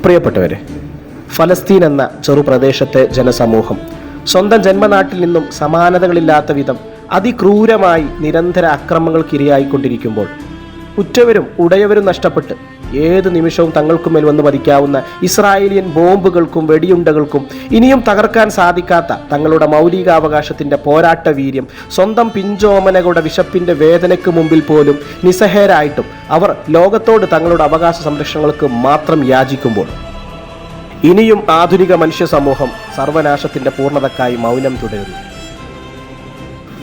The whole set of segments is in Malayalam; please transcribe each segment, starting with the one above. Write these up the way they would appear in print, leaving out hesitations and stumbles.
പ്രിയപ്പെട്ടവരെ, ഫലസ്തീൻ എന്ന ചെറുപ്രദേശത്തെ ജനസമൂഹം സ്വന്തം ജന്മനാട്ടിൽ നിന്നും സമാനതകളില്ലാത്ത വിധം അതിക്രൂരമായി നിരന്തര അക്രമങ്ങൾക്കിരയായിക്കൊണ്ടിരിക്കുമ്പോൾ ഉറ്റവരും ഉടയവരും നഷ്ടപ്പെട്ട് ഏത് നിമിഷവും തങ്ങൾക്കുമേൽ വന്ന് പതിക്കാവുന്ന ഇസ്രായേലിയൻ ബോംബുകൾക്കും വെടിയുണ്ടകൾക്കും ഇനിയും തകർക്കാൻ സാധിക്കാത്ത തങ്ങളുടെ മൗലികാവകാശത്തിൻ്റെ പോരാട്ട വീര്യം, സ്വന്തം പിഞ്ചോമനകളുടെ വിശപ്പിൻ്റെ വേദനയ്ക്ക് മുമ്പിൽ പോലും നിസ്സഹായരായിട്ടും അവർ ലോകത്തോട് തങ്ങളുടെ അവകാശ സംരക്ഷണങ്ങൾക്ക് മാത്രം യാചിക്കുമ്പോൾ ഇനിയും ആധുനിക മനുഷ്യ സമൂഹം സർവനാശത്തിൻ്റെ പൂർണ്ണതക്കായി മൗനം തുടരുന്നു.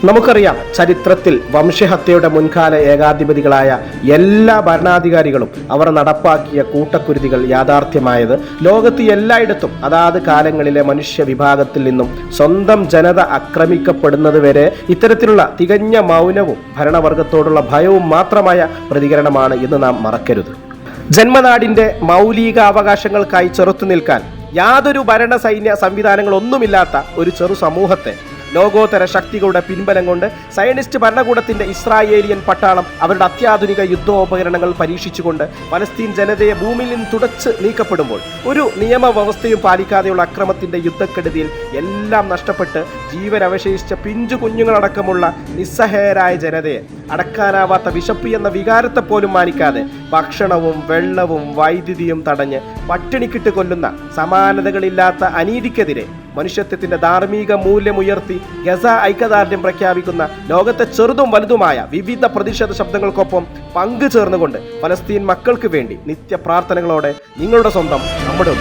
നമുക്കറിയാം, ചരിത്രത്തിൽ വംശഹത്യയുടെ മുൻകാല ഏകാധിപതികളായ എല്ലാ ഭരണാധികാരികളും അവർ നടപ്പാക്കിയ കൂട്ടക്കുരുതികൾ യാഥാർത്ഥ്യമായത് ലോകത്ത് എല്ലായിടത്തും അതാത് കാലങ്ങളിലെ മനുഷ്യ വിഭാഗത്തിൽ നിന്നും സ്വന്തം ജനത ആക്രമിക്കപ്പെടുന്നത് വരെ ഇത്തരത്തിലുള്ള തികഞ്ഞ മൗനവും ഭരണവർഗത്തോടുള്ള ഭയവും മാത്രമായ പ്രതികരണമാണ് എന്ന് നാം മറക്കരുത്. ജന്മനാടിൻ്റെ മൗലിക അവകാശങ്ങൾക്കായി ചെറുത്തു നിൽക്കാൻ യാതൊരു ഭരണ സൈന്യ സംവിധാനങ്ങളൊന്നുമില്ലാത്ത ഒരു ചെറു സമൂഹത്തെ ലോകോത്തര ശക്തികളുടെ പിൻബലം കൊണ്ട് സയനിസ്റ്റ് ഭരണകൂടത്തിന്റെ ഇസ്രായേലിയൻ പട്ടാളം അവരുടെ അത്യാധുനിക യുദ്ധോപകരണങ്ങൾ പരീക്ഷിച്ചുകൊണ്ട് പലസ്തീൻ ജനതയെ ഭൂമിയിൽ നിന്ന് തുടച്ച് നീക്കപ്പെടുമ്പോൾ ഒരു നിയമവ്യവസ്ഥയും പാലിക്കാതെയുള്ള അക്രമത്തിന്റെ യുദ്ധക്കെടുതിയിൽ എല്ലാം നഷ്ടപ്പെട്ട് ജീവൻ അവശേഷിച്ച പിഞ്ചു കുഞ്ഞുങ്ങളടക്കമുള്ള നിസ്സഹായരായ ജനതയെ അടക്കാനാവാത്ത വിശപ്പ് എന്ന വികാരത്തെ പോലും മാനിക്കാതെ ഭക്ഷണവും വെള്ളവും വൈദ്യുതിയും തടഞ്ഞ് പട്ടിണിക്കിട്ട് കൊല്ലുന്ന സമാനതകളില്ലാത്ത അനീതിക്കെതിരെ മനുഷ്യത്വത്തിന്റെ ധാർമ്മിക മൂല്യമുയർത്തി ഗസ ഐക്യദാർഢ്യം പ്രഖ്യാപിക്കുന്ന ലോകത്തെ ചെറുതും വലുതുമായ വിവിധ പ്രതിഷേധ ശബ്ദങ്ങൾക്കൊപ്പം പങ്കുചേർന്നുകൊണ്ട് ഫലസ്തീൻ മക്കൾക്ക് വേണ്ടി നിത്യ പ്രാർത്ഥനകളോടെ നിങ്ങളുടെ സ്വന്തം നമ്മുടെ